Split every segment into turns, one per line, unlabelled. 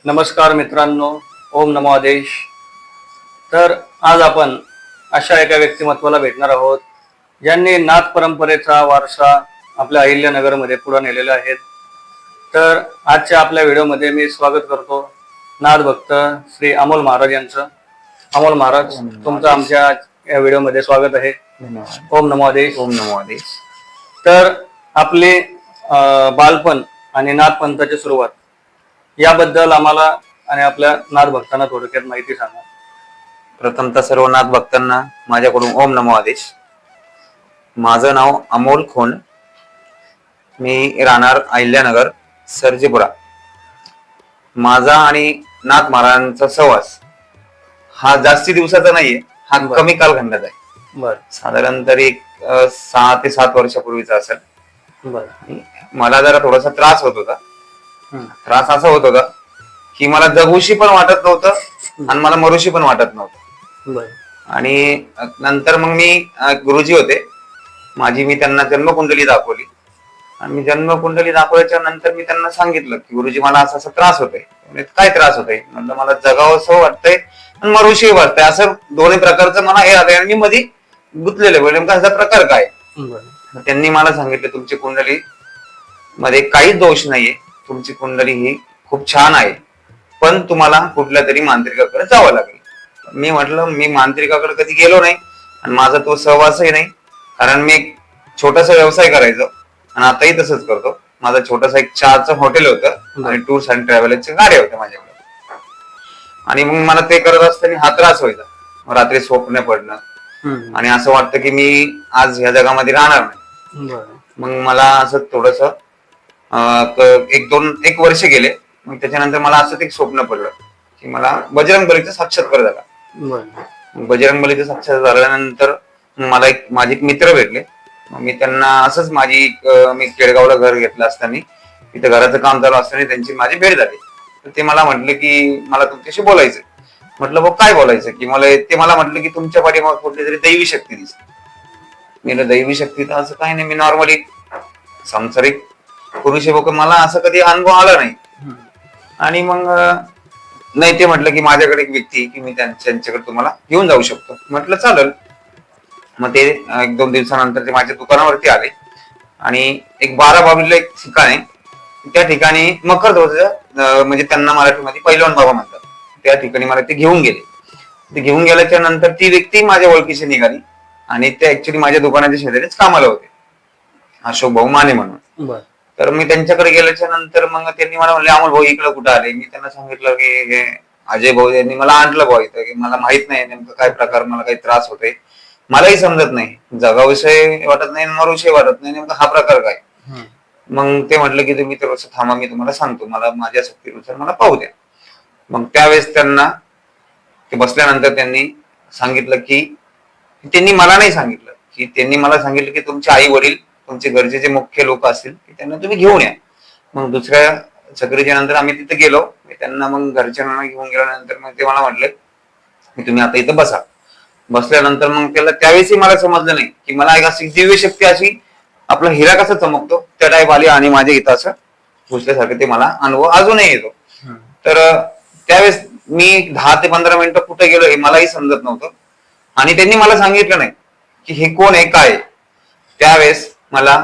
नमस्कार मित्रांनो, ओम नमो आदेश. तर आज आपण अशा एका व्यक्तिमत्वाला भेटणार आहोत ज्यांनी नाथ परंपरेचा वारसा आपल्या अहिल्यानगरमध्ये पुढे नेलेला आहे. तर आजच्या आपल्या व्हिडिओमध्ये मी स्वागत करतो नाथ भक्त श्री अमोल महाराज यांचं. अमोल महाराज, तुमचं आमच्या या व्हिडिओमध्ये स्वागत आहे.
धन्यवाद.
ओम नमो आदेश.
ओम नमो आदेश.
तर आपले बालपण आणि नाथ पंथाची सुरुवात याबद्दल आम्हाला आणि आपल्या नाथ भक्तांना थोडक्यात माहिती सांगा.
प्रथमतः सर्व नाथ भक्तांना माझ्याकडून ओम नमो आदेश. माझं नाव अमोल खोंड. मी राहणार अहिल्यानगर सर्जेपुरा. माझा आणि नाथ महाराजांचा सहवास हा जास्ती दिवसाचा नाहीये, हा कमी कालखंडाचा आहे.
बर
साधारण तरी 6 ते 7 वर्षापूर्वीचा असेल.
बर
मला जरा थोडासा त्रास होत होता. त्रास असा होत होता की मला जगूशी पण वाटत नव्हतं आणि मला मरुशी पण वाटत नव्हतं.
बर
आणि नंतर मग मी गुरुजी होते माझी, मी त्यांना जन्मकुंडली दाखवली. आणि मी जन्मकुंडली दाखवल्याच्या नंतर मी त्यांना सांगितलं की गुरुजी मला असा असा त्रास होतोय. काय त्रास होतोय? म्हटलं मला जगावं असं वाटतंय आणि मरुशी वाटतंय. असं दोन्ही प्रकारचं मला हे आलंय आणि मी मध्ये गुंतलेले. नेमका ह्याचा प्रकार काय? त्यांनी मला सांगितलं तुमची कुंडली मध्ये काहीच दोष नाहीये, तुमची कुंडली ही खूप छान आहे, पण तुम्हाला कुठल्या तरी मांत्रिकाकडे जावं लागेल. मी म्हटलं मी मांत्रिकाकडे कधी गेलो नाही आणि माझा तो सहवासही नाही, कारण मी एक छोटासा व्यवसाय करायचो आणि आताही तसंच करतो. माझा छोटासा एक चहाचं हॉटेल होतं आणि टूर्स अँड ट्रॅव्हल्सच्या गाड्या होत्या माझ्याकडे. आणि मग मला ते करत असताना हा त्रास व्हायचा. रात्री स्वप्न पडणं आणि असं वाटतं की मी आज ह्या जगामध्ये राहणार नाही. मग मला असं थोडस एक वर्ष गेले. मग त्याच्यानंतर मला असं एक स्वप्न पडलं की मला बजरंगबलीचा साक्षात्कार झाला. बजरंगबलीचा साक्षात्कार झाल्यानंतर मला माझे एक मित्र भेटले. मी त्यांना असंच मी केळगावला घर घेतलं असताना तिथं घराचं काम चालू असताना त्यांची माझी भेट झाली. तर ते मला म्हटलं की मला तुमच्याशी बोलायचं. म्हटलं भाऊ काय बोलायचं? की ते मला म्हटलं की तुमच्या पाठीमागे कुठली तरी दैवी शक्ती दिसते. मी दैवी शक्ती तर असं काही नाही, मी नॉर्मली सांसारिक पुरुष आहे, मला असं कधी अनुभव आला नाही. आणि मग नाही, ते म्हटलं की माझ्याकडे एक व्यक्ती की मी त्यांच्याकडे तुम्हाला घेऊन जाऊ शकतो. म्हटलं चालेल. मग ते 1-2 दिवसानंतर ते माझ्या दुकानावरती आले आणि एक 12 बाबलीला एक ठिकाण आहे, त्या ठिकाणी मकर म्हणजे त्यांना मराठीमध्ये पैलवान बाबा म्हणतात, त्या ठिकाणी मला ते घेऊन गेले. ते घेऊन गेल्याच्या नंतर ती व्यक्ती माझ्या ओळखीची निघाली आणि ते ऍक्च्युली माझ्या दुकानाच्या शेजारीच कामाला होते, अशोक भाऊ माने म्हणून. तर मी त्यांच्याकडे गेल्याच्या नंतर मग त्यांनी मला म्हणले अमोल भाऊ इकडे कुठं आले? मी त्यांना सांगितलं की अजय भाऊ यांनी मला आणलं भाऊ इथं, की मला माहित नाही नेमकं काय प्रकार, मला काही त्रास होतोय, मलाही समजत नाही, जगाविषयी वाटत नाही, मरुविषयी वाटत नाही, नेमका हा प्रकार काय? मग ते म्हटलं की तुम्ही थोडंसं थांबा, मी तुम्हाला सांगतो, मला माझ्या शक्तीनुसार मला पाहू द्या. मग त्यावेळेस त्यांना ते बसल्यानंतर त्यांनी सांगितलं की त्यांनी मला नाही सांगितलं की त्यांनी मला सांगितलं की तुमचे आई वडील तुमचे घरचे जे मुख्य लोक असतील त्यांना तुम्ही घेऊन या. मग दुसऱ्या चक्रीच्या नंतर आम्ही तिथे गेलो. त्यांना मग घरच्यांना घेऊन गेल्यानंतर मग ते मला म्हटले की तुम्ही आता इथं बसा. बसल्यानंतर मग त्यावेळेसही मला समजलं नाही की मला एक अशी दिव्य शक्ती, अशी आपला हिरा कसा चमकतो त्या टाईप आली आणि माझ्या इथं असं घुसल्यासारखं ते मला अनुभव अजूनही येतो. तर त्यावेळेस मी 10 ते 15 मिनिटं कुठे गेलो हे मलाही समजत नव्हतं आणि त्यांनी मला सांगितलं नाही की हे कोण आहे काय. त्यावेळेस मला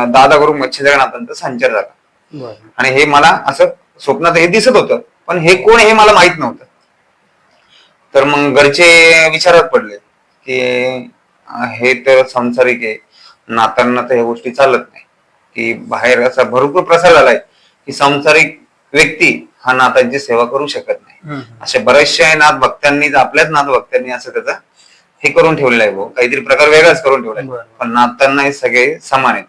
दादा गुरु मच्छिंद्रनाथांचा संचार झाला आणि हे मला असं स्वप्नात हे दिसत होतं, पण हे कोण हे मला माहित नव्हतं. तर मग घरचे विचारात पडले की हे तर संसारिक आहे, नातांना तर ह्या गोष्टी चालत नाही, की बाहेर असा भरपूर प्रसार झालाय की संसारिक व्यक्ती हा नाथांची सेवा करू शकत नाही. अशा बऱ्याचशा नाथ भक्तांनी, आपल्याच नाथ भक्तांनी असं त्याचा हे करून ठेवलेलं आहे, काहीतरी प्रकार वेगळाच करून ठेवलाय. पण नाथांना हे सगळे समान आहेत.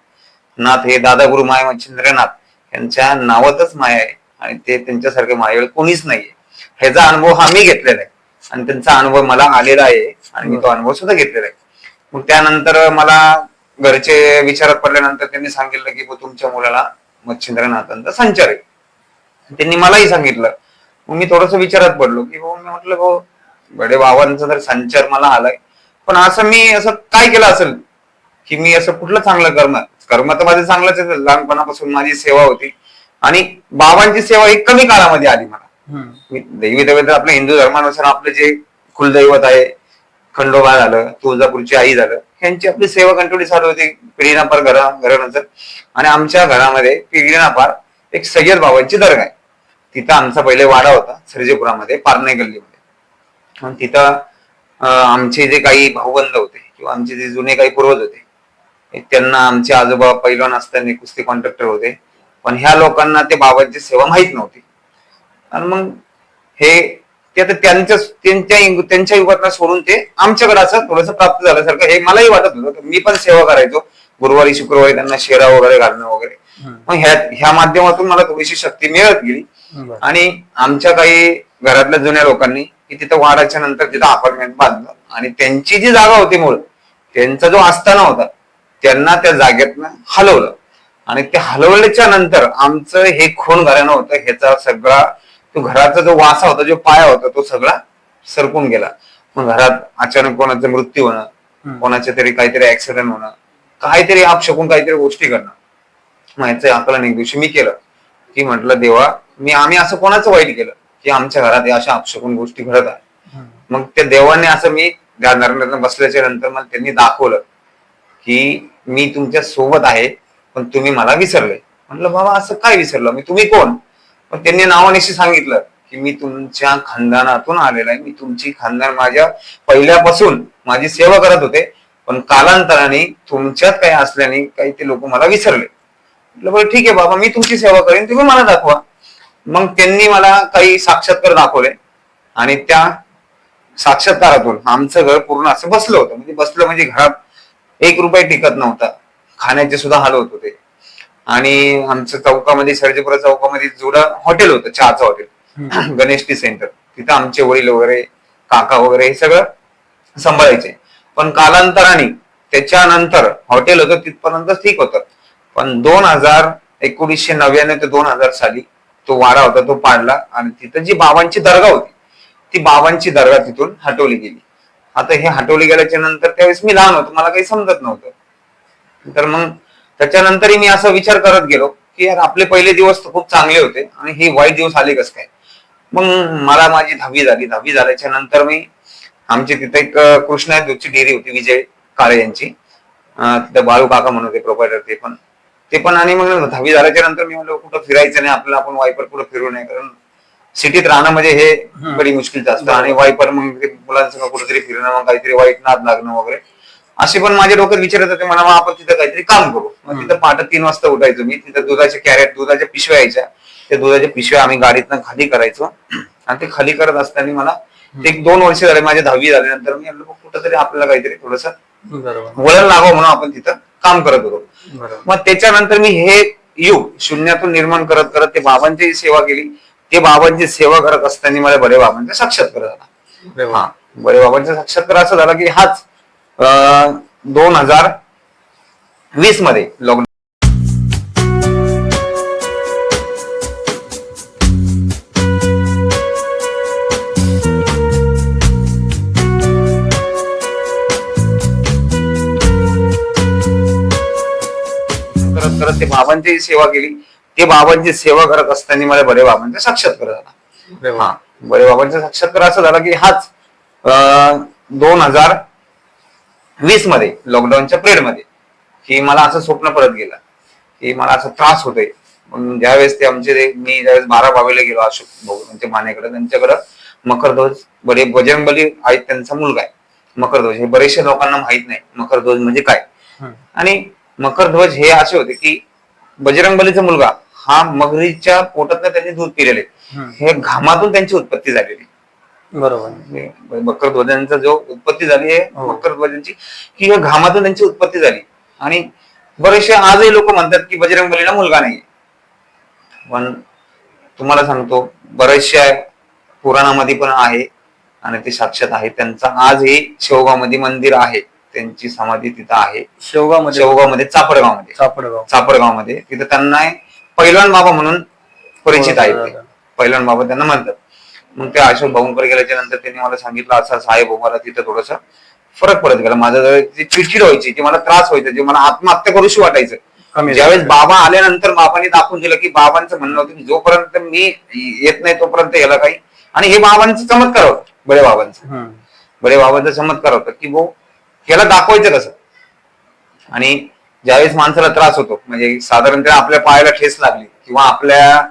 नाथ हे दादा गुरु माय मच्छिंद्रनाथ यांच्या नावातच माया आहे आणि ते त्यांच्यासारखे मायावेळ कोणीच नाहीये. ह्याचा अनुभव हा मी घेतलेला आहे आणि त्यांचा अनुभव मला आलेला आहे आणि मी तो अनुभव सुद्धा घेतलेला आहे. मग त्यानंतर मला घरचे विचारात पडल्यानंतर त्यांनी सांगितलं की तुमच्या मुलाला मच्छिंद्रनाथांचा संचार आहे. त्यांनी मलाही सांगितलं. मग मी थोडस विचारात पडलो की मी म्हटलं बडे बाबांचा जर संचार मला आलाय, पण असं मी असं काय केलं असेल की मी असं कुठलं चांगलं कर्म तर माझं चांगलंच आहे. लहानपणापासून माझी सेवा होती आणि बाबांची सेवा ही कमी काळामध्ये आली मला. दैवी दैवत आपल्या हिंदू धर्मानुसार आपले जे कुलदैवत आहे, खंडोबा झालं, तुळजापूरची आई झालं, यांची आपली सेवा कंटिन्यू चालू होती पिढीनापार घरानंतर. आणि आमच्या घरामध्ये पिढीनापार एक सय्यद बाबांची दर्गा आहे. तिथं आमचा पहिले वाडा होता सर्जेपुरामध्ये, पारणे गल्लीमध्ये. आणि तिथं आमचे जे काही भाऊबंद होते किंवा आमचे जे जुने काही पूर्वज होते, त्यांना आमचे आजोबा पैलवान असताना कुस्ती कॉन्ट्रॅक्टर होते, पण ह्या लोकांना ते बाबांची सेवा माहीत नव्हती. आणि मग हे ते आता त्यांच्या युगात सोडून ते आमच्याकडे असं थोडंसं प्राप्त झाल्यासारखं हे मलाही वाटत होतं. मी पण सेवा करायचो गुरुवारी शुक्रवारी, त्यांना शेरा वगैरे घालणं वगैरे. मग ह्या माध्यमातून मला थोडीशी शक्ती मिळत गेली. आणि आमच्या काही घरातल्या जुन्या लोकांनी की तिथं वाडाच्या नंतर तिथं अपार्टमेंट बांधलं आणि त्यांची जी जागा होती मूळ, त्यांचा जो आस्थाना होता, त्यांना त्या जागेतनं हलवलं. आणि ते हलवल्याच्या नंतर आमचं हे खून घराणं होतं, ह्याचा सगळा तो घराचा जो वासा होता, जो पाया होता, तो सगळा सरकून गेला. मग घरात अचानक कोणाचा मृत्यू होणं, कोणाच्या तरी काहीतरी ऍक्सिडेंट होणं, काहीतरी आपशकून काहीतरी गोष्टी करणं. मग याचं आकलन एक दिवशी मी केलं की म्हटलं देवा, आम्ही असं कोणाचं वाईट केलं की आमच्या घरात अशा अपशकून गोष्टी घडत आहेत. मग त्या देवाने असं मी ध्यानात बसल्याच्या नंतर मला त्यांनी दाखवलं की मी तुमच्या सोबत आहे, पण तुम्ही मला विसरले. म्हटलं बाबा असं काय विसरलं मी, तुम्ही कोण? पण त्यांनी नावानिशी सांगितलं की मी तुमच्या खानदानातून आलेला आहे, मी तुमची खानदान माझ्या पहिल्यापासून माझी सेवा करत होते, पण कालांतराने तुमच्यात काही असल्याने काही ते लोक मला विसरले. म्हटलं बरं ठीक आहे बाबा, मी तुमची सेवा करेन, तुम्ही मला दाखवा. मग त्यांनी मला काही साक्षात्कार दाखवले आणि त्या साक्षात्कारातून आमचं घर पूर्ण असं बसलं होतं. म्हणजे बसलं म्हणजे घरात 1 रुपया टिकत नव्हता, खाण्याचे सुद्धा हाल होत होते. आणि आमच्या चौकामध्ये, सर्जेपुरा चौकामध्ये जुडं हॉटेल होतं, चहाचं हॉटेल, गणेश टी सेंटर. तिथं आमचे वडील वगैरे, काका वगैरे हे सगळं सांभाळायचे. पण कालांतराने त्याच्यानंतर हॉटेल होतं तिथपर्यंत ठीक होतं, पण 1999 ते 2000 साली तो वाडा होता तो पाडला आणि तिथं जी बाबांची दर्गा होती, ती बाबांची दर्गा तिथून हटवली गेली. आता हे हटवली गेल्याच्या नंतर त्यावेळेस मी लहान होतो, मला काही समजत नव्हतं. तर मग त्याच्यानंतरही मी असा विचार करत गेलो की यार आपले पहिले दिवस तर खूप चांगले होते आणि हे वाईट दिवस आले कसं काय. मग मला माझी 10वी झाली. 10वी झाल्याच्या नंतर मी आमची तिथे एक कृष्णा दूधची डेअरी होती, विजय काळे यांची, तिथं बाळू काका म्हणून होते प्रोपायटर, ते पण. आणि मग 10वी झाल्याच्या नंतर मी म्हणलो कुठं फिरायचं नाही आपल्याला, आपण वायपर कुठं फिरू नये, कारण सिटीत राहणं म्हणजे हे बडी मुश्किलचं असतं. आणि वायपर मग मुलांसंग कुठेतरी फिरणं, मग काहीतरी वाईट नाद लागणं वगैरे असे पण माझ्या डोक्यात विचारत होते. मला मग आपण तिथं काहीतरी काम करू. मग तिथं पहाटे 3 वाजता उठायचो मी. तिथं दुधाचे कॅरेट, दुधाच्या पिशव्या यायच्या, त्या दुधाच्या पिशव्या आम्ही गाडीतनं खाली करायचो. आणि ते खाली करत असताना मला 1-2 वर्ष झाले, माझे 10वी झाल्यानंतर मी म्हणलो कुठंतरी आपल्याला काहीतरी थोडस वळण लागावं म्हणून आपण तिथं काम करत होतो. मग त्याच्यानंतर मी हे युग शून्यातून निर्माण करत करत ते बाबांची सेवा केली. ते बाबांची सेवा करत असताना मला बडे बाबांचा साक्षात्कार झाला. हा, बडे बाबांचा साक्षात्कार असा झाला की हाच 2020 मध्ये लॉकडाऊन करत ते बाबांची सेवा केली. ते बाबांची सेवा करत असताना मला बडे बाबांचा साक्षात्कार झाला. हा, बडे बाबांचा साक्षात्कार असा झाला की हाच 2020 मध्ये लॉकडाऊनच्या पिरियड मध्ये की मला असं स्वप्न परत गेलं की मला असं त्रास होतोय. मग ज्यावेळेस ते मी ज्यावेळेस 12 बावीला गेलो अशोक भाऊ त्यांच्या मानेकडे, त्यांच्याकडं मकरध्वज बजरंगबली आहेत, त्यांचा मुलगा आहे मकरध्वज. हे बरेचशा लोकांना माहित नाही मकरध्वज म्हणजे काय. आणि मकरध्वज हे असे होते की बजरंगबलीचा मुलगा हा मगरीच्या पोटात त्यांनी दूध पिलेले, हे घामातून त्यांची उत्पत्ती झालेली. बरोबर, मकरध्वजांचा जो उत्पत्ती झाली आहे मकरध्वजांची, की घामातून त्यांची उत्पत्ती झाली. आणि बरेचसे आजही लोक म्हणतात की बजरंगबलीला मुलगा नाही, पण तुम्हाला सांगतो बऱ्याचशा पुराणामध्ये पण आहे आणि ते साक्षात आहे. त्यांचा आजही शेवगावमध्ये मंदिर आहे, त्यांची समाधी तिथं आहे शेवगावमध्ये चापडगावमध्ये. तिथं त्यांना पैलवान बाबा म्हणून परिचित आहेत, पैलवान बाबा त्यांना म्हणतात. मग ते अशोक भाऊंकडे गेल्याच्या नंतर त्यांनी मला सांगितलं असं साहेब मला तिथं थोडस फरक पडत गेला. माझं जी चिडचिड व्हायची, जे मला त्रास व्हायचा, जे मला आत्महत्या करूशी वाटायचं,
कमी
ज्यावेळेस बाबा आल्यानंतर बाबांनी दाखवून दिलं की बाबांचं म्हणणं होतं की जोपर्यंत मी येत नाही तोपर्यंत याला काही, आणि हे बाबांचं चमत्कार होतं, बडे बाबांचा चमत्कार होता की भाऊ याला दाखवायचं कसं. आणि ज्यावेळेस माणसाला त्रास होतो, म्हणजे साधारणतः आपल्या पायाला ठेस लागली किंवा आपल्या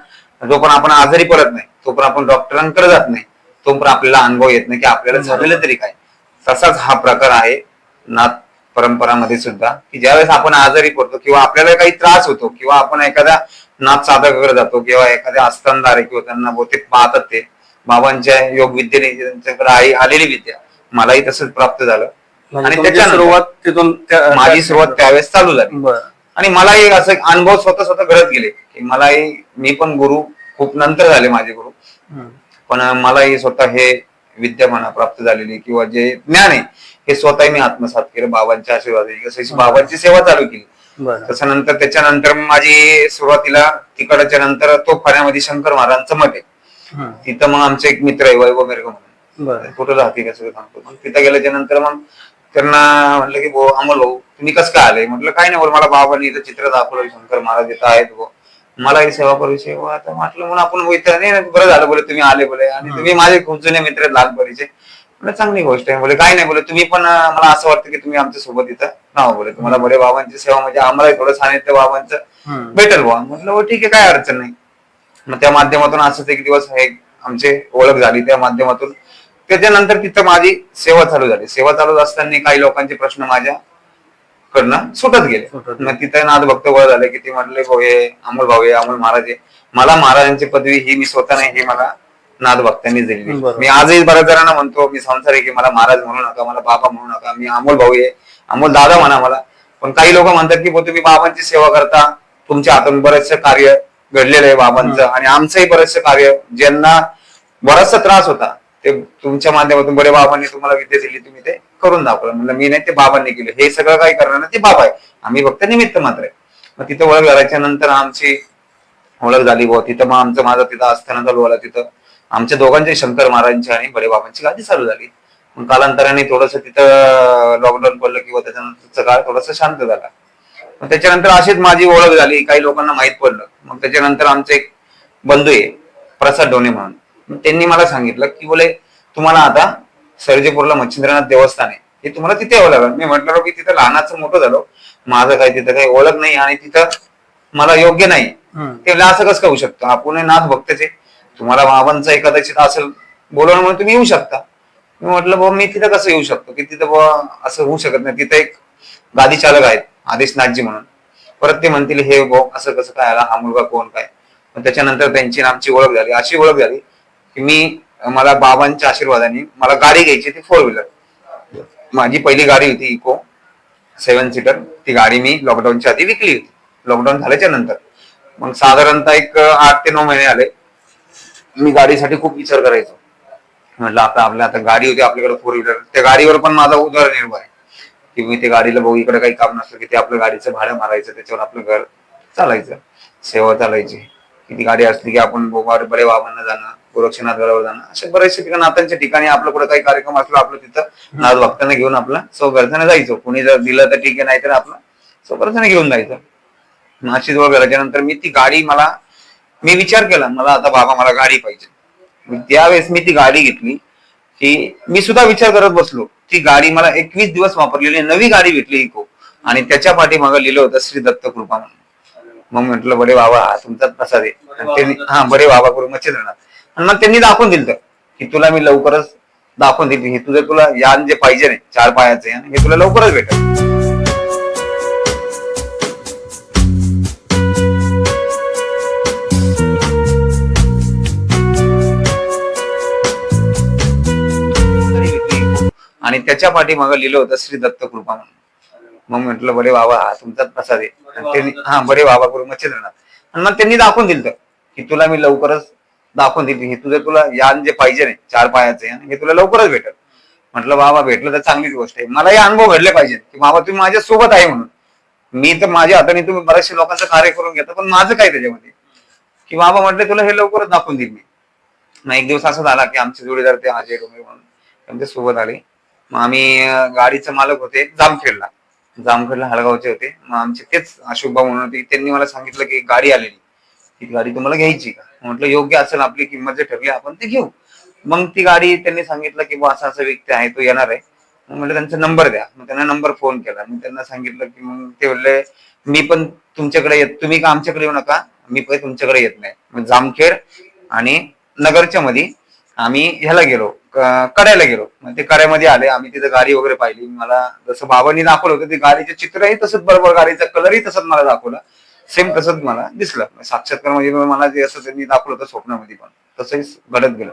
जोपर्यंत आपण आजारी पडत नाही तोपर्यंत आपण डॉक्टरांकडे जात नाही, तोपर्यंत आपल्याला अनुभव येत नाही की आपल्याला झालेलं तरी काय. तसाच हा प्रकार आहे नाथ परंपरामध्ये सुद्धा, की ज्यावेळेस आपण आजारी पडतो किंवा आपल्याला काही त्रास होतो किंवा आपण एखाद्या नाथ साधकाकडे जातो किंवा एखाद्या आस्थानदार आहे किंवा त्यांना बहुतेक पाहतात ते बाबांच्या योग विद्येने त्यांच्याकडे आलेली विद्या, मलाही तसंच प्राप्त झालं. आणि त्याच्या
सुरुवात तिथून
माझी सुरुवात त्यावेळेस चालू झाली. आणि मलाही असं अनुभव स्वतः स्वतः घडत गेले की मलाही, मी पण गुरु खूप नंतर झाले माझे गुरु, पण मलाही स्वतः हे विद्या म्हणा प्राप्त झालेली किंवा जे ज्ञान आहे हे स्वतः मी आत्मसात केलं बाबांच्या आशीर्वादाने. कसं बाबांची सेवा चालू केली. तसं नंतर त्याच्यानंतर माझी सुरुवातीला तिकडच्या नंतर तोफखान्यामध्ये शंकर महाराजांचं मठ आहे, तिथं मग आमचे एक मित्र आहे वैभव मिरग म्हणून, कुठं राहते का सगळं सांगतो. मग तिथं गेल्याच्या नंतर मग त्यांना म्हटलं की भाऊ अमोल भाऊ तुम्ही कसं काय आले. म्हटलं काय नाही, मला बाबांनी इथं चित्र दाखवलं शंकर महाराज इथं आहेत भाऊ, मला ही सेवा करूची. आता म्हटलं म्हणून आपण नाही बरं झालं बोले तुम्ही आले बोले, आणि तुम्ही माझे खूप जुने मित्र लहानपणीचे. म्हणजे चांगली गोष्ट आहे बोले, काय नाही बोले तुम्ही पण, मला असं वाटतं की तुम्ही आमच्या सोबत इथं राहा बोले, तुम्हाला बडे बाबांची सेवा म्हणजे आम्हाला थोडं सानिध्य बाबांचं भेटेल बुवा. म्हटलं हो ठीक आहे काय अडचण नाही. मग त्या माध्यमातून असंच एक दिवस हे आमचे ओळख झाली, त्या माध्यमातून त्याच्यानंतर तिथं माझी सेवा चालू झाली. सेवा चालू असताना काही लोकांचे प्रश्न माझ्याकडनं सुटत गेले. मग तिथं नाथ भक्त गोळा झाले की ते म्हटले भाऊ हे अमोल भाऊ हे अमोल महाराज आहे. मला महाराजांची पदवी ही मी स्वतः नाही, हे मला नाथ भक्तांनी दिली. मी आजही बऱ्याच जणांना म्हणतो मी संसार आहे की मला महाराज म्हणू नका, मला बाबा म्हणू नका, मी अमोल भाऊ आहे, अमोल दादा म्हणा मला. पण काही लोक म्हणतात की तुम्ही बाबांची सेवा करता, तुमच्या हातून बरेचसे कार्य घडलेलं आहे बाबांचं, आणि आमचंही बरेचसे कार्य ज्यांना बराचसा त्रास होता ते तुमच्या माध्यमातून बडे बाबांनी तुम्हाला विद्या दिली, तुम्ही ते करून दाखवलं. म्हणलं मी नाही, ते बाबांनी केलं, हे सगळं काही करणार ते बाबा आहे, आम्ही फक्त निमित्त मात्र आहे. मग तिथं ओळख झाल्याच्या नंतर आमची ओळख झाली बुवा. तिथं मग माझं तिथं असताना चालू झाला. तिथं आमच्या दोघांचे शंकर महाराजांची आणि बडे बाबांची गादी चालू झाली. मग कालांतराने थोडस तिथं लॉकडाऊन पडलं किंवा त्याच्यानंतरचा काळ थोडासा शांत झाला. मग त्याच्यानंतर अशीच माझी ओळख झाली, काही लोकांना माहित पडलं. मग त्याच्यानंतर आमचे एक बंधू आहे प्रसाद डोने म्हणून, त्यांनी मला सांगितलं की बोले तुम्हाला आता सर्जेपूरला मच्छिंद्रनाथ देवस्थान आहे, हे तुम्हाला तिथे यावं लागलं. मी म्हटलं की तिथं लहानाचं मोठं झालो, माझं काही तिथं काही ओळख नाही आणि तिथं मला योग्य नाही. ते असं कसं होऊ शकतं, आपण नाथ भक्तचे, तुम्हाला बाबांचा कदाचित असेल बोलवणं म्हणून तुम्ही येऊ शकता. मी म्हटलं बाबा मी तिथं कसं येऊ शकतो, की तिथं बाबा असं होऊ शकत नाही, तिथं एक गादी चालक आहेत आदेशनाथजी म्हणून. परत ते म्हणतील हे भाऊ असं कसं काय आला, हा मुलगा कोण काय. मग त्याच्यानंतर त्यांची आमची ओळख झाली. अशी ओळख झाली की मला बाबांच्या आशीर्वादाने मला गाडी घ्यायची, ती 4 व्हीलर. माझी पहिली गाडी होती इको 7 सीटर. ती गाडी मी लॉकडाऊनच्या आधी विकली होती. लॉकडाऊन झाल्याच्या नंतर मग साधारणतः एक 8 ते 9 महिने आले मी गाडीसाठी खूप विचार करायचो. म्हटलं आता गाडी होती आपल्याकडे 4 व्हीलर, त्या गाडीवर पण माझा उदरनिर्वाह आहे की मी ते गाडीला भाऊ इकडे काही काम नसलं की ते आपलं गाडीचं भाडं मारायचं, त्याच्यावर आपलं घर चालायचं, सेवा चालायची. ती गाडी असली की आपण बडे बाबांना जाणं, गोरक्षनाथगडावर जाणं, असे बरेचसे ठिकाणी नाथांच्या ठिकाणी आपलं कुठे काही कार्यक्रम असलो आपलं तिथं नाथ भक्तांना घेऊन आपला स्वखर्चाने जायचो. कुणी जर दिलं तर ठीक आहे, नाही तर आपलं स्वखर्चाने घेऊन जायचं. अशी जवळ घराच्या नंतर मी ती गाडी मी विचार केला मला आता बाबा मला गाडी पाहिजे. त्यावेळेस मी ती गाडी घेतली की मी सुद्धा विचार करत बसलो. ती गाडी मला 21 दिवस वापरलेली नवी गाडी भेटली इको, आणि त्याच्या पाठीमागं लिहिलं होतं श्री दत्त कृपा म्हणून. मग म्हटलं बडे बाबा हा तुमचाच प्रसाद आहे. बडे बाबा करू मच्छिंद्रनाथ. आणि मग त्यांनी दाखवून दिलं की तुला मी लवकरच दाखवून दिली, हे तुझं तुला यान जे पाहिजे नाही 4 पायाचे हे तुला लवकरच भेटेल. आणि त्याच्या पाठीमागं लिहिलं होतं श्री दत्त कृपा म्हणून. मग म्हटलं बडे बाबा हा तुमचाच प्रसाद आहे. बडे बाबा करू मच्छिंद्रनाथ. आणि मग त्यांनी दाखवून दिलं की तुला मी लवकरच दाखवून दिली, हे तुझं तुला यान जे पाहिजे नाही 4 पायाचे हे तुला लवकरच भेटेल. म्हटलं बाबा भेटलं तर चांगलीच गोष्ट आहे, मला हे अनुभव घडले पाहिजे की बाबा तुम्ही माझ्या सोबत आहे म्हणून. मी तर माझ्या हाताने तुम्ही बऱ्याचशा लोकांचं कार्य करून घेता, पण माझं काय त्याच्यामध्ये, की बाबा म्हटलं तुला हे लवकरच दाखवून देईल मी. मग एक दिवस असा झाला की आमचे जोडीदार ते अजय डोंगरे म्हणून त्यांच्या सोबत आले. मग आम्ही गाडीचे मालक होते जामखेडला, जामखेडला हलगावचे होते. मग आमचे तेच अशोक भाऊ म्हणून होते. त्यांनी मला सांगितलं की गाडी आलेली, ती गाडी तुम्हाला घ्यायची का? म्हटलं योग्य असेल, आपली किंमत जे ठरली आपण ते घेऊ. मग ती गाडी त्यांनी सांगितलं की असा असा व्यक्ती आहे, तो येणार आहे. मग म्हटलं त्यांचा नंबर द्या. मग त्यांना नंबर फोन केला. मग त्यांना सांगितलं की, मग ते बोलले मी पण तुमच्याकडे येत, तुम्ही का आमच्याकडे येऊ नका, मी पण तुमच्याकडे येत नाही. मग जामखेड आणि नगरच्या मध्ये आम्ही ह्याला गेलो, कड्याला गेलो. मग ते कड्यामध्ये आले, आम्ही तिथे गाडी वगैरे पाहिली. मला जसं बाबांनी दाखवलं होतं ते गाडीचे चित्रही तसंच, बरोबर गाडीचा कलरही तसंच मला दाखवला, सेम तसंच मला दिसलं. साक्षात्कार म्हणजे मला जे असं त्यांनी दाखवलं होतं स्वप्नामध्ये पण तसंच घडत गेलं.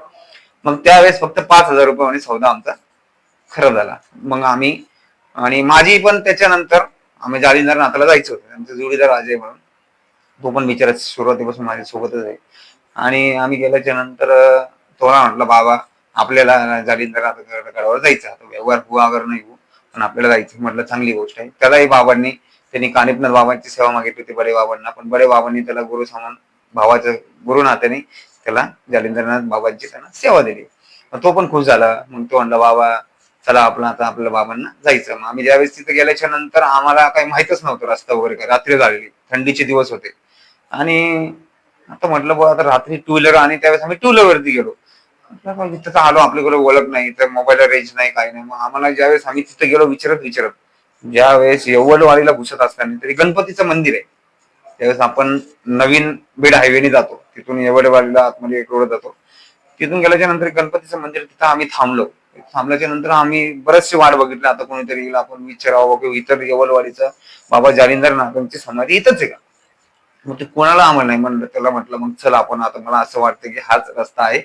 मग त्यावेळेस फक्त 5,000 रुपये सौदा आमचा खराब झाला. मग आम्ही, आणि माझी पण त्याच्यानंतर आम्ही जालिंदर नाथाला जायचं होतं. आमचा जोडीदार अजय म्हणून, तो पण बिचारा सुरुवातीपासून माझ्या सोबतच आहे. आणि आम्ही गेल्याच्या नंतर तो म्हटलं बाबा आपल्याला जालिंदर गडावर जायचं, आता व्यवहार हुआ अगर नाही हो, पण आपल्याला जायचं. म्हटलं चांगली गोष्ट आहे. त्यालाही बाबांनी, त्यांनी कानिपनाथ बाबांची सेवा मागितली होती बडे बाबांना, पण बडे बाबांनी त्याला गुरु समान, भावाच्या गुरु नात्याने त्याला जालिंदरनाथ बाबांची त्यांना सेवा दिली. मग तो पण खुश झाला. मग तो म्हणला बाबा चला आपलं आता आपल्या बाबांना जायचं. मग आम्ही ज्यावेळेस तिथे गेल्याच्या नंतर आम्हाला काही माहितच नव्हतं रस्ता वगैरे काय, रात्री झालेली, थंडीचे दिवस होते. आणि आता म्हटलं बघ आता रात्री टू व्हीलर, आणि त्यावेळेस आम्ही टू व्हीलर वरती गेलो. तिथं आलो, आपल्याकडे ओळख नाही, तर मोबाईलला रेंज नाही, काही नाही. मग आम्हाला ज्यावेळेस आम्ही तिथे गेलो विचारत ज्यावेळेस येवलवाडीला घुसत असताना तरी गणपतीचं मंदिर आहे, त्यावेळेस आपण नवीन बीड हायवेने जातो, तिथून येवलवाडीला आतमध्ये एक रोड जातो. तिथून गेल्याच्या नंतर गणपतीचं मंदिर, तिथं आम्ही थांबलो. थांबल्याच्या नंतर आम्ही बरेचसे वाट बघितले, आता कोणीतरी येईल, आपण विचारावं की इतर येवलवाडीचं बाबा जालिंदर नाथांची समाधी इथंच आहे का. मग ते कोणाला आम्हाला नाही म्हणलं. त्याला म्हटलं मग चला आपण, आता मला असं वाटतं की हाच रस्ता आहे,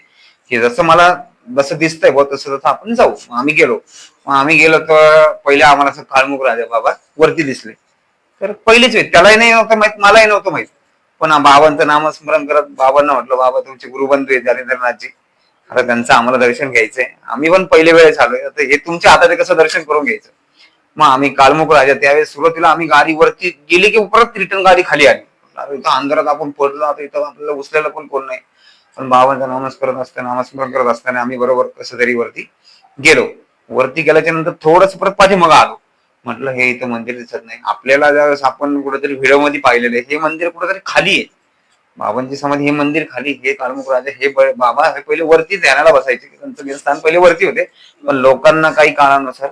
की जसं मला जसं दिसतंय बघ तसं तसं आपण जाऊ. मग आम्ही गेलो. मग आम्ही गेलो तर पहिले आम्हाला असं काळमुख राजा बाबा वरती दिसले. तर पहिलेच वेळ त्यालाही नाही नव्हतं माहित, मलाही नव्हतं माहित. पण बाबांचं नामस्मरण करत बाबांना म्हटलं बाबा तुमचे गुरुबंधू आहेत जालिंदरनाथजी, आता त्यांचं आम्हाला दर्शन घ्यायचंय, आम्ही पण पहिले वेळेस आलोय, आता हे तुमच्या हातात कसं दर्शन करून घ्यायचं. मग आम्ही काळमुख राजा, त्यावेळेस सुरुवातीला आम्ही गाडी वरती गेली की परत रिटर्न गाडी खाली आली. इथं अंधारात आपण पडलो, आता इथं आपल्याला उचलायला पण कोण नाही. पण बाबांचा नामस्मरण करत असताना आम्ही बरोबर कसं तरी वरती गेलो. वरती गेल्याच्या नंतर थोडस परत पाठीमागं आलो. म्हटलं हे इथं मंदिर दिसत नाही. आपल्याला ज्यावेळेस आपण कुठेतरी व्हिडिओ मध्ये पाहिलेलं आहे, हे मंदिर कुठेतरी खाली आहे, बाबांची समाधी, हे मंदिर खाली, हे काळमुख राजा, हे बाबा हे पहिले वरती ध्यानाला बसायचे, त्यांचं स्थान पहिले वरती होते. पण लोकांना काही काळानुसार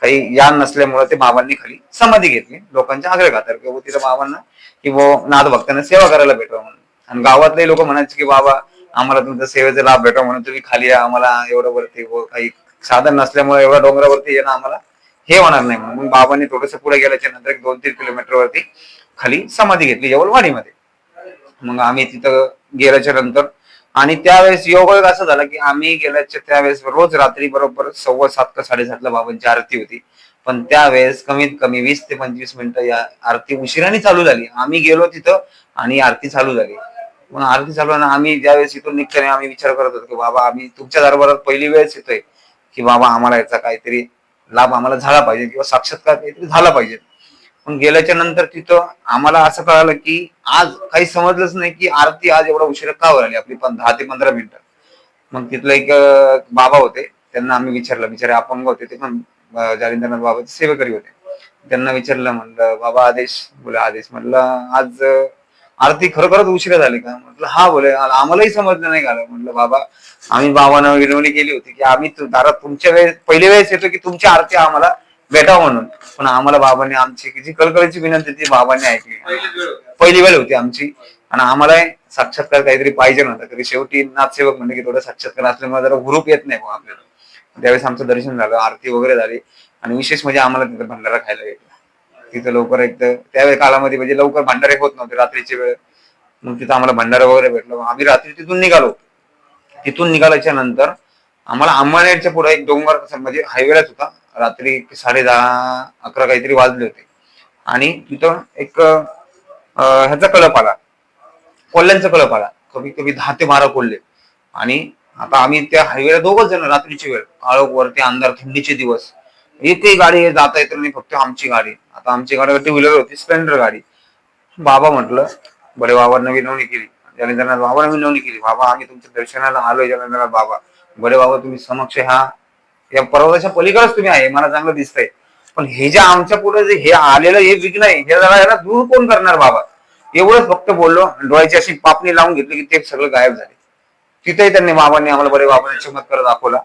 काही यान नसल्यामुळे ते बाबांनी खाली समाधी घेतली, लोकांच्या आग्रह खातर किंवा तिथं बाबांना कि नाथ भक्तांना सेवा करायला भेटावं म्हणून. आणि गावातले लोक म्हणायचे की बाबा आम्हाला तुमच्या सेवेचा लाभ भेटावा म्हणून तुम्ही खाली या, आम्हाला एवढं वरती काही साधन नसल्यामुळे एवढ्या डोंगरावरती येणं आम्हाला हे होणार नाही म्हणून. मग बाबांनी थोडंसं पुढे गेल्याच्या नंतर 2-3 किलोमीटर वरती खाली समाधी घेतली येवलवाडीमध्ये. मग आम्ही तिथं गेल्याच्या नंतर, आणि त्यावेळेस योग असं झालं की आम्ही गेल्याच्या त्यावेळेस रोज रात्री बरोबर 7:15 का 7:30 बाबांची आरती होती. पण त्यावेळेस कमीत कमी 20 ते 25 मिनिटं या आरती उशिराने चालू झाली. आम्ही गेलो तिथं आणि आरती चालू झाली. मग आरती चालू आहे, आम्ही ज्यावेळेस इथून निघताना आम्ही विचार करत होतो की बाबा आम्ही तुमच्या दरबारात पहिली वेळेस येतोय, की बाबा आम्हाला याचा काहीतरी लाभ आम्हाला झाला पाहिजे किंवा साक्षात्कार काहीतरी झाला पाहिजे. पण गेल्याच्या नंतर तिथं आम्हाला असं कळालं की आज काही समजलंच नाही की आरती आज एवढा उशिरा का वर आली आपली, पण 10 ते 15 मिनिटं. मग तिथलं एक बाबा होते, त्यांना आम्ही विचारलं, बिचारे अपंग होते ते, पण जालिंदरनाथ बाबाचे सेवेकरी होते. त्यांना विचारलं, म्हणलं बाबा आदेश, बोले आदेश. म्हटलं आज आरती खरोखरच उशिरा झाली का? म्हटलं हा बोले, आम्हालाही समजलं नाही झालं. म्हटलं बाबा आम्ही बाबांना विनवणी केली होती की आम्ही दारात तुमच्या वेळेस पहिली वेळेस येतो की तुमची आरती आम्हाला भेटावं म्हणून, पण आम्हाला बाबांनी आमची जी कळकळीची विनंती ती बाबांनी ऐकली. पहिली वेळ होती आमची, आणि आम्हाला साक्षात्कार काहीतरी पाहिजे नव्हता. तरी शेवटी नाथसेवक म्हणजे की थोडं साक्षात्कार असल्यामुळे जरा ग्रुप येत नाही आपल्याला. त्यावेळेस आमचं दर्शन झालं, आरती वगैरे झाली, आणि विशेष म्हणजे आम्हाला तिथं भंडारा खायला भेटला. तिथं लवकर एक तर त्यावेळी कालामध्ये म्हणजे लवकर भंडारे होत नव्हते रात्रीची वेळ. मग तिथं आम्हाला भंडारा वगैरे भेटलो. आम्ही रात्री तिथून निघालो. तिथून निघाल्याच्या नंतर आम्हाला अंमळनेरच्या पुढे एक डोंगर म्हणजे हायवेलाच होता. रात्री 10:30-11 काहीतरी वाजले होते, आणि तिथं एक ह्याचा कळप आला, कोल्ह्यांचा कळप आला, कमी कमी 10 ते 12 कोल्हे. आणि आता आम्ही त्या हायवेला दोघच जण, रात्रीची वेळ, काळोख वरती अंधार, थंडीचे दिवस, एकही गाडी जाता येत नाही, फक्त आमची गाडी. आता आमची गाडी टू व्हीलर होती, स्प्लेंडर गाडी. बाबा म्हटलं, बडे बाबांना विनवणी केली, जालिंदरनाथ बाबांना विनवणी केली, बाबा आम्ही तुमच्या दर्शनाला आलोय जालिंदरनाथ बाबा. बडे बाबा तुम्ही समक्ष ह्या या पर्वताच्या पलीकडेच तुम्ही आहे, मला चांगलं दिसतंय, पण हे जे आमच्या पुढे जे हे आलेलं हे विघ्न आहे हे जरा याला दूर कोण करणार बाबा, एवढंच फक्त बोललो. डोळ्याची अशी पापणी लावून घेतली की ते सगळं गायब झाले. तिथेही त्यांनी बाबांनी आम्हाला बरे बाबांनी चमत्कार दाखवला.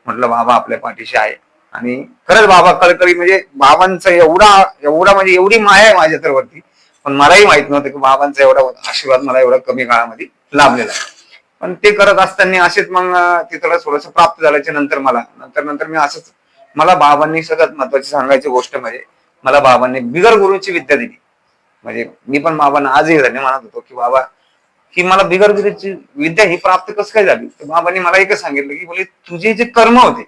म्हटलं बाबा आपल्या पाठीशी आहे. आणि खरंच बाबा कळकळी म्हणजे बाबांचा एवढा एवढा म्हणजे एवढी माया आहे माझ्या तर वरती, पण मलाही माहित नव्हतं की बाबांचा एवढा आशीर्वाद मला एवढा कमी काळामध्ये लाभलेला आहे. पण ते करत असताना असेच मग तिथं थोडस प्राप्त झाल्याच्या नंतर मला नंतर मी असंच, मला बाबांनी सगळ्यात महत्वाची सांगायची गोष्ट म्हणजे मला बाबांनी बिगर गुरुची विद्या दिली. म्हणजे मी पण बाबांना आजही धन्य मानत होतो की बाबा की मला बिगर गुरुची विद्या ही प्राप्त कसं काय झाली. तर बाबांनी मला एकच सांगितलं की बोले तुझे जे कर्म होते,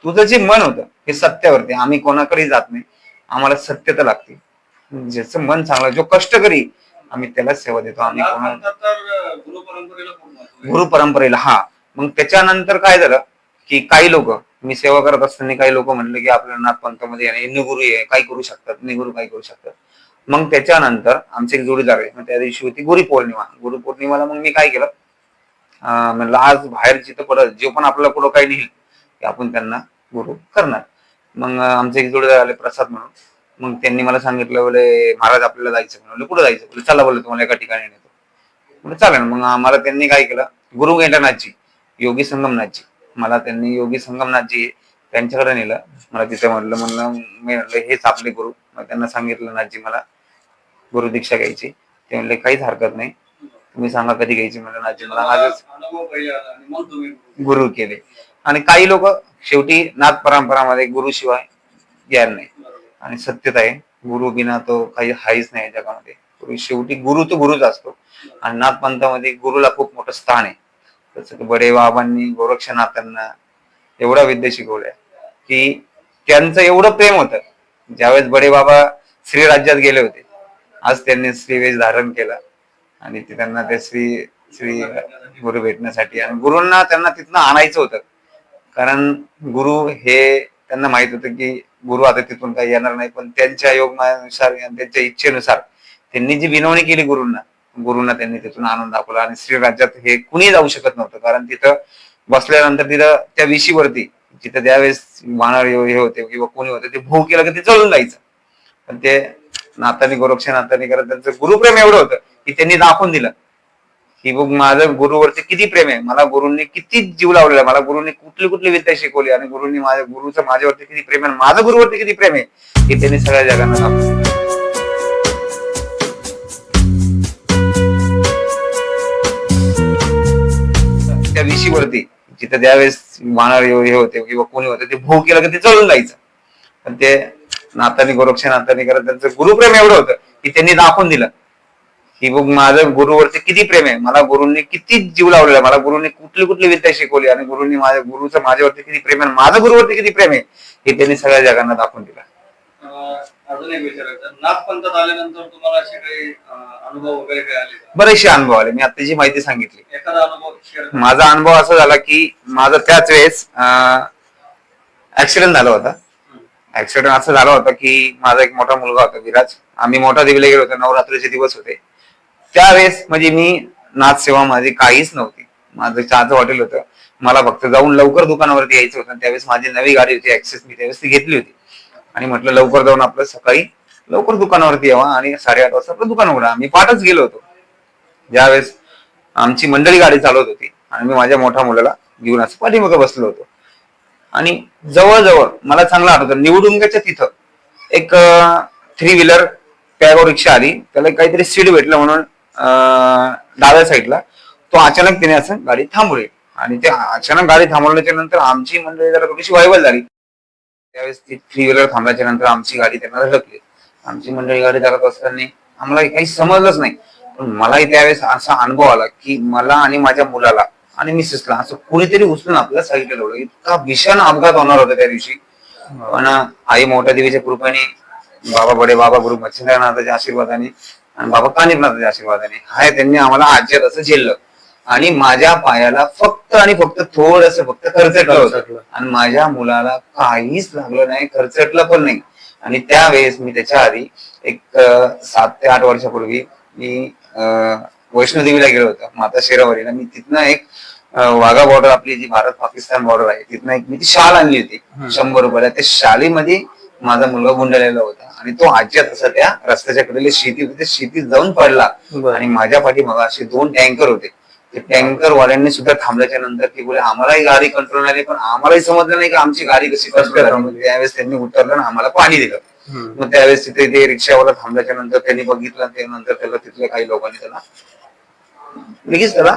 तुझं जे मन होतं हे सत्यावरती, आम्ही कोणाकडे जात नाही, आम्हाला सत्यता लागते. ज्याचं मन चांगलं, जो कष्ट करी आम्ही त्याला सेवा देतो. आम्ही गुरु परंपरेला हा. मग त्याच्यानंतर काय झालं की काही लोक, मी सेवा करत असताना काही लोक म्हणले की आपल्या नाथ पंथामध्ये निगुरू आहे, काय करू शकतात, निगुरू काय करू शकतात. मग त्याच्यानंतर आमचे एक जोडीदार आहे, त्या दिवशी होती गुरुपौर्णिमा. गुरुपौर्णिमाला मग मी काय केलं, म्हणलं आज बाहेर जिथं पडत जे पण आपल्याला कुठं काही नेईल की आपण त्यांना गुरु करणार. मग आमचे एक जोडीदार आले प्रसाद म्हणून. मग त्यांनी मला सांगितलं बोले महाराज आपल्याला जायचं. म्हणलं कुठं जायचं, बोले चला बोलले तुम्हाला एका ठिकाणी नेतो. म्हणजे चालेल. मग आम्हाला त्यांनी काय केलं, गुरु गेंटनाथजी, योगी संगमनाथजी, मला त्यांनी योगी संगमनाथजी त्यांच्याकडे नेलं. मला तिथे म्हणलं मी म्हणलं हेच आपले गुरु. मग त्यांना सांगितलं नाथजी मला गुरु दीक्षा घ्यायची. ते म्हणले काहीच हरकत नाही, तुम्ही सांगा कधी घ्यायची. म्हणलं नाथजी मला आजच गुरु केले. आणि काही लोक शेवटी नाथ परंपरामध्ये गुरु शिवाय ज्ञान नाही. आणि सत्यता आहे, गुरु बिना तो काही हाईच नाही जगामध्ये. शेवटी गुरु तो गुरुच असतो. आणि नाथ पंथामध्ये गुरुला खूप मोठं स्थान आहे. तसं बडे बाबांनी गोरक्षनाथांना एवढा विद्या शिकवल्या की त्यांचं एवढं प्रेम होतं. ज्यावेळेस बडे बाबा श्री राज्यात गेले होते, आज त्यांनी श्रीवेश धारण केला आणि त्यांना ते श्री गुरु भेटण्यासाठी आणि गुरूंना त्यांना तिथनं आणायचं होतं. कारण गुरु हे त्यांना माहित होतं की गुरु आता तिथून काही येणार नाही. पण त्यांच्या योगमानुसार त्यांच्या इच्छेनुसार त्यांनी जी विनवणी केली गुरुंना त्यांनी तिथून आणून दाखवला. आणि श्री राज्यात हे कुणी जाऊ शकत नव्हतं, कारण तिथं बसल्यानंतर तिथं त्या विशीवरती जिथं त्यावेळेस वानर हे होते किंवा कोणी होते ते भोग केलं की ते जळून जायचं. पण ते नाथांनी गोरक्षनाथांनी करत त्यांचं गुरुप्रेम एवढं होतं की त्यांनी दाखवून दिलं की बघ माझं गुरुवरती किती प्रेम आहे, मला गुरुंनी किती जीव लावलेला, मला गुरुंनी कुठली कुठली विद्या शिकवली आणि गुरुंनी गुरुचं माझ्यावरती किती प्रेम आहे, माझं गुरुवरती किती प्रेम आहे हे त्यांनी सगळ्या जगांना दाखवलं. त्या विशीवरती जिथं त्यावेळेस वानर हे होते किंवा कोणी होते ते भोग केलं की ते जळून जायचं. पण ते नाथांनी गोरक्षनाथांनी करत त्यांचं गुरुप्रेम एवढं होतं की त्यांनी दाखवून दिलं की बघ माझं गुरुवरती किती प्रेम आहे, मला गुरुंनी किती जीव लावलेला, मला गुरुंनी कुठली कुठली विद्या शिकवली आणि गुरुंनी गुरुचं माझ्यावरती किती प्रेम आहे, माझं गुरुवरती किती प्रेम आहे हे त्यांनी सगळ्या जगांना दाखवून दिलं.
अजून एक विचारायचं, नाथ पंथात आल्यानंतर तुम्हाला असे काही अनुभव वगैरे काही आले?
बरेचसे अनुभव आले. मी आता जी माहिती सांगितली,
एखादा अनुभव
माझा अनुभव असा झाला की माझा त्याच वेळेस ऍक्सिडेंट झाला होता. ऍक्सिडेंट असं झाला होता की माझा एक मोठा मुलगा होता विराज, आम्ही मोठा देवीला गेलो होतो, नवरात्रीचे दिवस होते. त्यावेळेस म्हणजे मी नाथ सेवा माझी काहीच नव्हती, माझं चहाचं हॉटेल होतं, मला फक्त जाऊन लवकर दुकानावरती यायचं होतं. त्यावेळेस माझी नवी गाडी होती ऍक्सेस, मी त्यावेळेस ती घेतली होती आणि म्हटलं लवकर जाऊन आपलं सकाळी लवकर दुकानावरती यावं आणि 8:30 वाजता आपलं दुकान उघडा. आम्ही पाठच गेलो होतो. ज्यावेळेस आमची मंडळी गाडी चालवत होती आणि मी माझ्या मोठ्या मुलाला घेऊन असं पाठीमागे बसलो होतो. आणि जवळजवळ मला चांगलं आठवतं, निवडुंगाच्या तिथं एक 3 व्हीलर टॅगो रिक्षा आली, त्याला काहीतरी सीट भेटलं म्हणून डाव्या साईडला तो अचानक तिने असं गाडी थांबवली आणि ते अचानक गाडी थांबवल्याच्या नंतर आमची मंडळी जरा थोडीशी वायवल झाली. त्यावेळेस ती 3 व्हीलर थांबल्याच्या नंतर आमची गाडी त्यांना धडकली. आमची मंडळी गाडी धडकत असताना आम्हाला काही समजलंच नाही. पण मलाही त्यावेळेस असा अनुभव आला की मला आणि माझ्या मुलाला आणि मिसेसला असं कुणीतरी उचलून आपल्या साईडला लावलं. इतका भीषण अपघात होणार होता त्या दिवशी. पण आई मोठ्या देवीच्या कृपेने, बाबा बडे बाबा गुरु मच्छिंद्रनाथाच्या आशीर्वादाने आणि बाबा कानिपनाथाच्या आशीर्वादाने हाय त्यांनी आम्हाला आज्यात असं झेललं. आणि माझ्या पायाला फक्त आणि फक्त थोडस फक्त खरचटलं होतं आणि माझ्या मुलाला काहीच लागलं नाही, खरचटलं पण नाही. आणि त्यावेळेस मी त्याच्या आधी एक 7 ते 8 वर्षापूर्वी मी वैष्णोदेवीला गेलो होतो, माता शेरावरीला. मी तिथनं एक वाघा बॉर्डर, आपली जी भारत पाकिस्तान बॉर्डर आहे, तिथनं एक मी ती शाल आणली होती 100 रुपयाला. त्या शालीमध्ये माझा मुलगा गुंडाळलेला होता आणि तो आज्या तसा त्या रस्त्याच्या कडेला शेती होती, त्या शेतीत जाऊन पडला.
बरं.
आणि माझ्या पाठीमागे असे 2 टँकर होते. ते टँकर वाल्यांनी सुद्धा थांबल्याच्या नंतर ते बोले आम्हालाही गाडी कंट्रोल नाही, पण आम्हालाही समजलं नाही की आमची गाडी कशी कंट्रोल झाली. त्यावेळेस त्यांनी उतरलं आणि आम्हाला पाणी दिलं. मग त्यावेळेस तिथे ते रिक्षावाला थांबल्याच्या नंतर त्यांनी बघितलं, त्यानंतर त्याला तिथल्या काही लोकांनी त्याला लगेच त्याला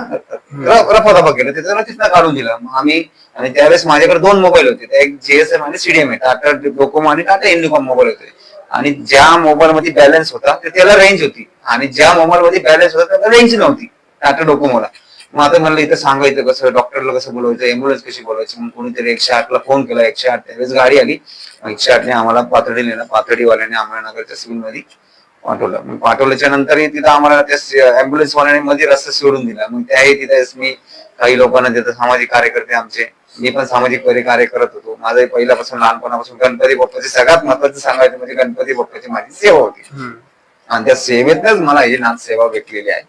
रफादफा केलं, त्याला तिथनं काढून दिलं. मग आम्ही, आणि त्यावेळेस माझ्याकडे 2 मोबाईल होते, एक जीएसएम आणि सीडीएम, टाटा डोकोमो आणि टाटा इंडिकॉम मोबाईल होते. आणि ज्या मोबाईल मध्ये बॅलन्स होता त्याला रेंज होती, आणि ज्या मोबाईल मध्ये बॅलन्स होता त्याला रेंज नव्हती टाटा डोकोमोला. मग आता म्हणलं इथं सांगायचं कसं, डॉक्टरला कसं बोलवायचं, एम्ब्युलन्स कशी बोलवायची. मग कोणीतरी 108 ला फोन केला. 108 त्यावेळेस गाडी आली. 108 ने आम्हाला पाथर्डी नेलं. पाथर्डीवाल्याने अमरानगरच्या सिव्हिलमध्ये पाठवलं. मग पाठवल्याच्या नंतर तिथं आम्हाला त्या अँब्युलन्स वाल्याने मध्ये रस्ता सोडून दिला. मग त्याही तिथे मी काही लोकांना तिथं सामाजिक कार्यकर्ते आमचे, मी पण सामाजिक कार्य करत होतो. माझंही पहिल्यापासून लहानपणापासून गणपती बाप्पाची सगळ्यात महत्वाचं सांगायचं म्हणजे गणपती बाप्पाची माझी सेवा होती. आणि त्या सेवेतच मला ही नाथ सेवा भेटलेली आहे.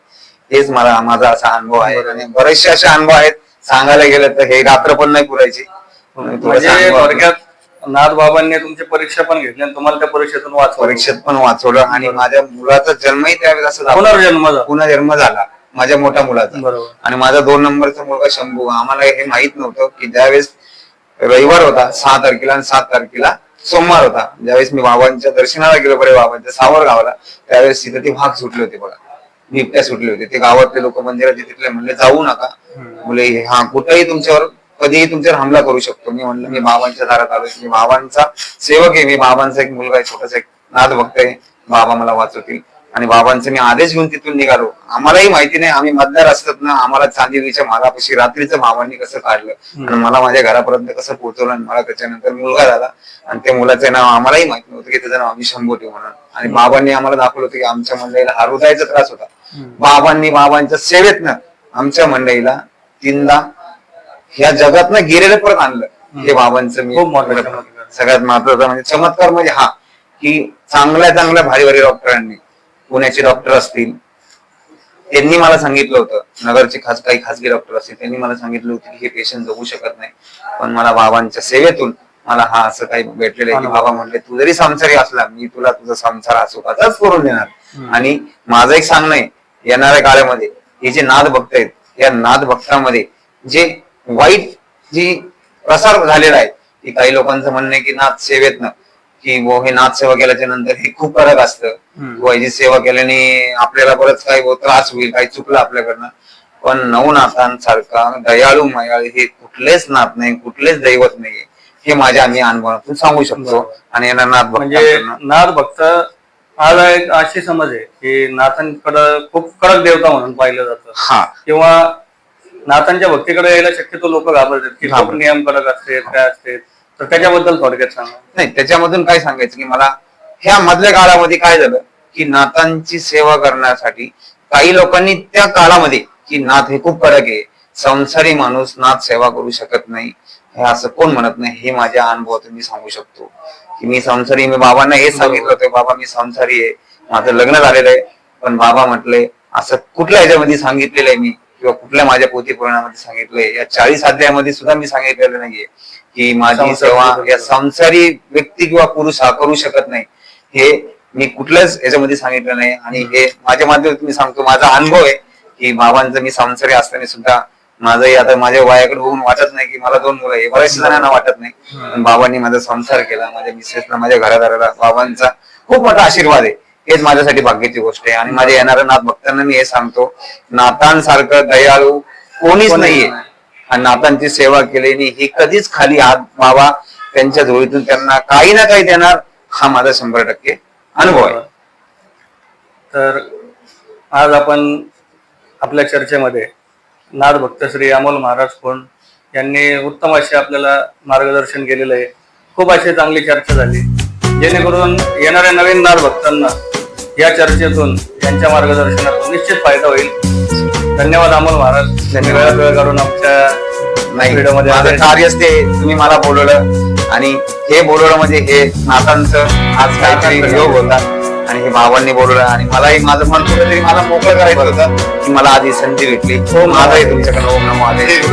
हेच माझा असा अनुभव आहे. आणि बरेचसे असे अनुभव आहेत, सांगायला गेलं तर हे रात्र पण नाही पुरायची.
म्हणजे थोडक्यात नाथ बाबांनी तुमची परीक्षा पण घेतली आणि तुम्हाला त्या परीक्षेतून
परीक्षेत पण वाचवलं. आणि माझ्या मुलाचा जन्मही त्यावेळेस असं पुनर्जन्म झाला माझ्या मोठ्या मुलाचा. आणि माझा 2 नंबरचा मुलगा शंभू. आम्हाला हे माहित नव्हतं की ज्यावेळेस रविवार होता 6 तारखेला आणि 7 तारखेला सोमवार होता, ज्यावेळेस मी बाबांच्या दर्शनाला गेलो बरे बाबांच्या सावर गावाला, त्यावेळेस तिथे ते वाघ सुटले होते बघा, बिबट्या सुटले होते. ते गावातले लोक मंदिरात तिथले म्हणले जाऊ नका, बोले हा कुठेही तुमच्यावर कधीही तुमच्यावर हमला करू शकतो. मी म्हणलं मी बाबांच्या दारात आलोय, मी बाबांचा सेवक आहे, मी बाबांचा एक मुलगा आहे, छोटासा एक नाथ भक्त आहे, बाबा मला वाचवतील. आणि बाबांचे मी आदेश घेऊन तिथून निघालो. आम्हालाही माहिती नाही, आम्ही मतदार असतात ना, आम्हाला चांदिनीच्या मागापाशी रात्रीचं बाबांनी कसं काढलं आणि मला माझ्या घरापर्यंत कसं पोहोचवलं. आणि मला त्याच्यानंतर मुलगा झाला आणि त्या मुलाचं नाव आम्हालाही माहित नव्हतं की त्याचं नाव आम्ही शंभोटी म्हणून. आणि बाबांनी आम्हाला दाखवलं होतं की आमच्या मंडळीला हा हृदयाचा त्रास होता. बाबांनी बाबांच्या सेवेतनं आमच्या मंडळीला 3दा ह्या जगातनं गेलेलं परत आणलं. हे बाबांचं मी सगळ्यात महत्वाचं म्हणजे चमत्कार म्हणजे हा की चांगल्या भारी भारी डॉक्टरांनी, पुण्याचे डॉक्टर असतील, त्यांनी मला सांगितलं होतं, नगरचे काही खासगी डॉक्टर असतील, त्यांनी मला सांगितलं होतं की हे पेशंट जगू शकत नाही. पण मला बाबांच्या सेवेतून मला हा असं काही भेटलेलं आहे की बाबा म्हणले तू जरी संसारी असला, मी तुला तुझा संसार सुखाचाच करून देणार. आणि माझं एक सांगणं आहे, येणाऱ्या काळामध्ये हे जे नाथ भक्त आहेत, या नाथ भक्तांमध्ये जे वाईट जी प्रसार झालेला आहे, की काही लोकांचं म्हणणं आहे की नाथ सेवेतनं की हे नाथ सेवा केल्याच्या नंतर हे खूप कडक असतं, किंवा याची सेवा केल्याने आपल्याला बरंच काही त्रास होईल, काही चुकलं आपल्याकडनं. पण नवनाथांसारखा दयाळू मायाळू हे कुठलेच नाथ नाही, कुठलेच दैवत नाहीये, हे माझ्या आम्ही अनुभवातून सांगू शकतो. आणि यांना नाथ
म्हणजे नाथ भक्त आज एक अशी समज आहे की नाथांकडे खूप कडक देवता म्हणून पाहिलं जातं.
हा,
किंवा नाथांच्या भक्तीकडे यायला शक्यतो लोक घाबरतात की खूप नियम कडक असते, काय असते. तर त्याच्याबद्दल थोडक्यात सांगा.
नाही, त्याच्यामधून काय सांगायचं की मला ह्या मधल्या काळामध्ये काय झालं की नाथांची सेवा करण्यासाठी काही लोकांनी त्या काळामध्ये की नाथ हे खूप कडक आहे, संसारी माणूस नाथ सेवा करू शकत नाही, हे असं कोण म्हणत नाही. हे माझ्या अनुभवातून मी सांगू शकतो की मी संसारी, मी बाबांना हेच सांगितलं होतं, बाबा मी संसारी आहे, माझं लग्न झालेलं आहे. पण बाबा म्हटले असं कुठल्या ह्याच्यामध्ये सांगितलेलं आहे मी, किंवा कुठल्या माझ्या पोथी पुराणामध्ये सांगितलंय, या 40 अध्यायामध्ये सुद्धा मी सांगितलेलं नाहीये की माझी सेवा या संसारी व्यक्ती किंवा पुरुष हा करू शकत नाही. हे मी कुठल्याच याच्यामध्ये सांगितलं नाही. आणि हे माझ्या माध्यमातून मी सांगतो, माझा अनुभव आहे की बाबांचं मी संसारी असताना सुद्धा माझंही आता माझ्या वयाकडे बघून वाटत नाही की मला 2 मुलं आहे, बऱ्याच जणांना वाटत नाही. पण बाबांनी माझा संसार केला, माझ्या मिसेसला, माझ्या घरादाराला बाबांचा खूप मोठा आशीर्वाद आहे. हेच माझ्यासाठी भाग्याची गोष्ट आहे. आणि माझ्या येणाऱ्या नाथ भक्तांना मी हे सांगतो, नाथांसारखं दयाळू कोणीच नाहीये. आणि नाथांची सेवा केल्याने ही कधीच खाली हात बाबा त्यांच्या झोळीतून त्यांना काही ना काही देणार, हा माझा 100% अनुभव आहे.
तर आज आपण आपल्या चर्चेमध्ये नाथ भक्त श्री अमोल महाराज कोण यांनी उत्तम असे आपल्याला मार्गदर्शन केलेलं आहे. खूप अशी चांगली चर्चा झाली, जेणेकरून येणाऱ्या नवीन नाथ भक्तांना या चर्चेतून, यांच्या मार्गदर्शनातून निश्चित फायदा होईल. धन्यवाद अमोल महाराज, यांनी वेळ काढून आमच्या व्हिडिओमध्ये
माझं कार्य असते, तुम्ही मला बोलवलं आणि हे बोलवलं म्हणजे हे नाथांचं आज काहीतरी योग होता आणि हे बाबांनी बोलवलं. आणि मलाही माझं मन कुठेतरी मला मोकळं करायचं होतं की मला आधी संधी भेटली. माझाही तुमच्याकडे ओम नमो आदेश.